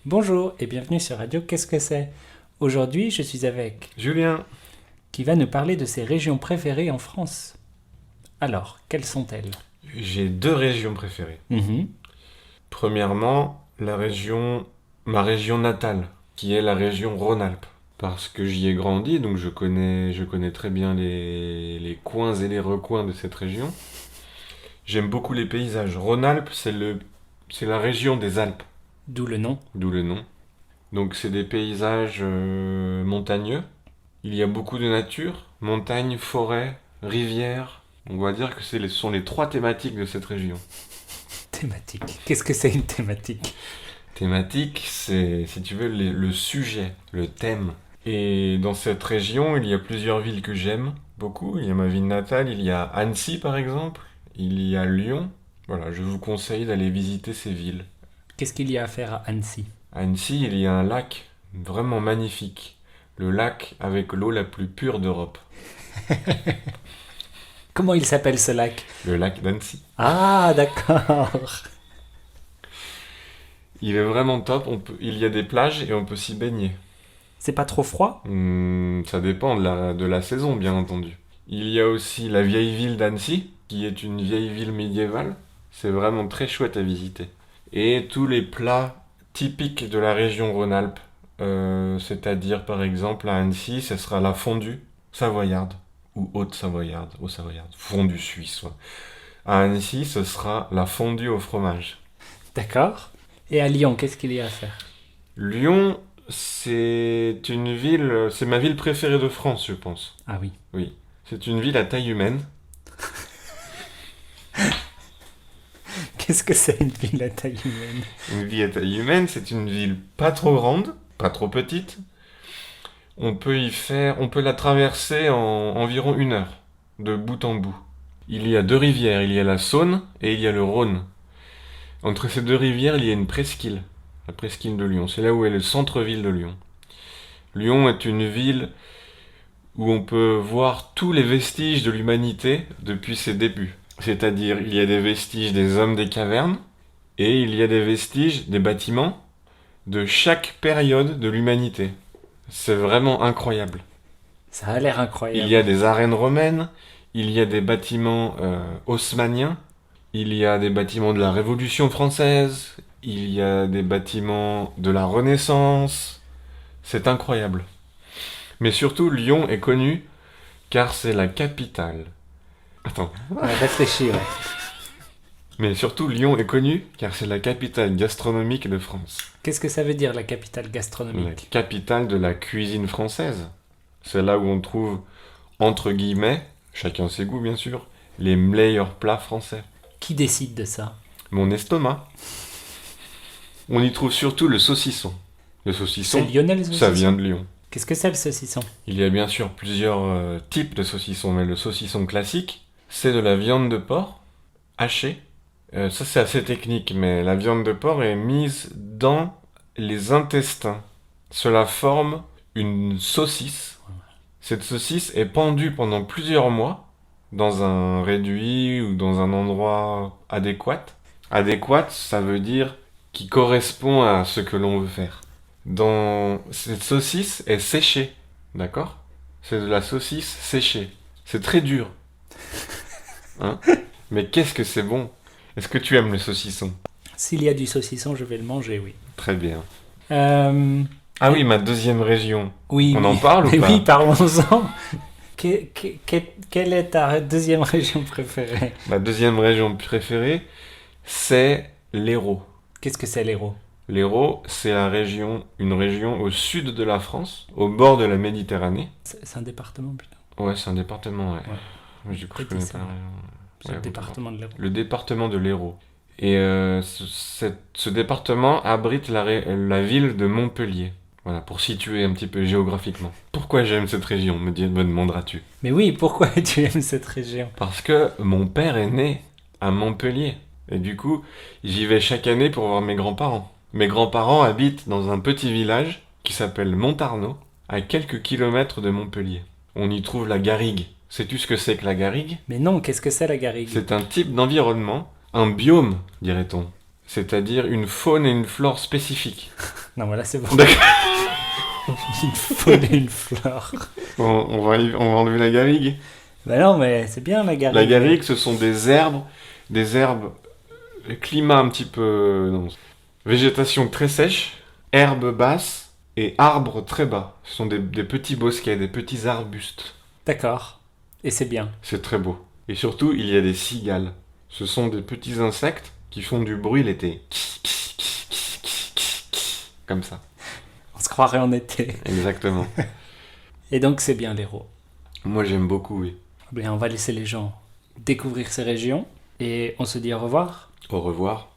Bonjour et bienvenue sur Radio Qu'est-ce que c'est? Aujourd'hui, je suis avec Julien, qui va nous parler de ses régions préférées en France. Alors, quelles sont-elles? j'ai deux régions préférées. Mhm. Premièrement, ma région natale, qui est la région Rhône-Alpes. Parce que j'y ai grandi, donc je connais très bien les coins et les recoins de cette région. J'aime beaucoup les paysages. Rhône-Alpes, c'est la région des Alpes, D'où le nom. d'où le nom. Donc c'est des paysages montagneux. Il y a beaucoup de nature, montagne, forêt, rivière. On va dire que ce sont les trois thématiques de cette région. Thématique. Qu'est-ce que c'est une thématique? Thématique, c'est, si tu veux, le sujet, le thème. Et dans cette région, il y a plusieurs villes que j'aime beaucoup. Il y a ma ville natale, il y a Annecy par exemple, il y a Lyon. Voilà, je vous conseille d'aller visiter ces villes. Qu'est-ce qu'il y a à faire à Annecy? À Annecy, il y a un lac vraiment magnifique. Le lac avec l'eau la plus pure d'Europe. Comment il s'appelle ce lac? Le lac d'Annecy. Ah, d'accord. Il est vraiment top, il y a des plages et on peut s'y baigner. C'est pas trop froid? Ça dépend de la saison, bien entendu. Il y a aussi la vieille ville d'Annecy, qui est une vieille ville médiévale. C'est vraiment très chouette à visiter. Et tous les plats typiques de la région Rhône-Alpes, c'est-à-dire par exemple à Annecy, ce sera la fondue savoyarde, ou haute-savoyarde, fondue suisse. Ouais. À Annecy, ce sera la fondue au fromage. D'accord. Et à Lyon, qu'est-ce qu'il y a à faire? Lyon, c'est ma ville préférée de France, je pense. Ah oui. Oui. C'est une ville à taille humaine. Qu'est-ce que c'est une ville à taille humaine? Une ville à taille humaine, c'est une ville pas trop grande, pas trop petite. On peut la traverser en environ 1 heure, de bout en bout. Il y a deux rivières, il y a la Saône et il y a le Rhône. Entre ces deux rivières, il y a une presqu'île, la presqu'île de Lyon. C'est là où est le centre-ville de Lyon. Lyon est une ville où on peut voir tous les vestiges de l'humanité depuis ses débuts. C'est-à-dire, il y a des vestiges des hommes des cavernes, et il y a des vestiges des bâtiments de chaque période de l'humanité. C'est vraiment incroyable. Ça a l'air Il incroyable. y a des arènes romaines, il y a des bâtiments haussmanniens, il y a des bâtiments de la Révolution française, il y a des bâtiments de la Renaissance. C'est incroyable. Mais surtout, Lyon est connu car c'est la capitale. Attends. Réfléchis, ouais. Mais surtout, Lyon est connu car c'est la capitale gastronomique de France. Qu'est-ce que ça veut dire la capitale La gastronomique? capitale de la cuisine française. C'est là où on trouve, entre guillemets, chacun ses goûts bien sûr, les meilleurs plats français. Qui décide de ça? Mon estomac. On y trouve surtout le saucisson. Le C'est saucisson, lyonnais le ça saucisson? vient de Lyon. Qu'est-ce que c'est le saucisson? Il y a bien sûr plusieurs types de saucissons, mais le saucisson classique, c'est de la viande de porc hachée. Ça c'est assez technique, mais la viande de porc est mise dans les intestins. Cela forme une saucisse. Cette saucisse est pendue pendant plusieurs mois dans un réduit ou dans un endroit adéquat. Adéquat, ça veut dire qui correspond à ce que l'on veut faire. Cette saucisse est séchée, d'accord? C'est de la saucisse séchée. C'est très dur, hein? Mais qu'est-ce que c'est bon? Est-ce que tu aimes le saucisson? S'il y a du saucisson, je vais le manger, oui. Très bien. Euh, Ah oui, ma deuxième région. oui, On oui. en parle ou Mais pas? oui, parlons-en. Quelle est ta deuxième région préférée? Ma deuxième région préférée, c'est l'Hérault. Qu'est-ce que c'est l'Hérault? L'Hérault, c'est une région au sud de la France, au bord de la Méditerranée. C'est un département, putain. Ouais, c'est un département, ouais. Ouais. Du coup, je Peut-être connais ça. pas la région. C'est Ouais, le bon, département de l'Hérault. le département de l'Hérault. Et ce département abrite la ville de Montpellier. Voilà, pour situer un petit peu géographiquement. Pourquoi j'aime cette région, me demanderas-tu? Mais oui, pourquoi tu aimes cette région? Parce que mon père est né à Montpellier. Et du coup, j'y vais chaque année pour voir mes grands-parents. Mes grands-parents habitent dans un petit village qui s'appelle Montarnot, à quelques kilomètres de Montpellier. On y trouve la garrigue. Sais-tu ce que c'est que la garrigue? Mais non, qu'est-ce que c'est la garrigue? C'est un type d'environnement, un biome, dirait-on. C'est-à-dire une faune et une flore spécifiques. Non, voilà, c'est bon. D'accord. Une faune et une flore. On va enlever la garrigue. Ben non, mais c'est bien la garrigue. La garrigue, ce sont des herbes, climat un petit peu, non, végétation très sèche, herbes basses et arbres très bas. Ce sont des petits bosquets, des petits arbustes. D'accord. Et c'est bien. C'est très beau. Et surtout, il y a des cigales. Ce sont des petits insectes qui font du bruit l'été. Comme ça. On se croirait en été. Exactement. Et donc, c'est bien l'Hérault. Moi, j'aime beaucoup, oui. Bien, on va laisser les gens découvrir ces régions. Et on se dit au revoir. Au revoir.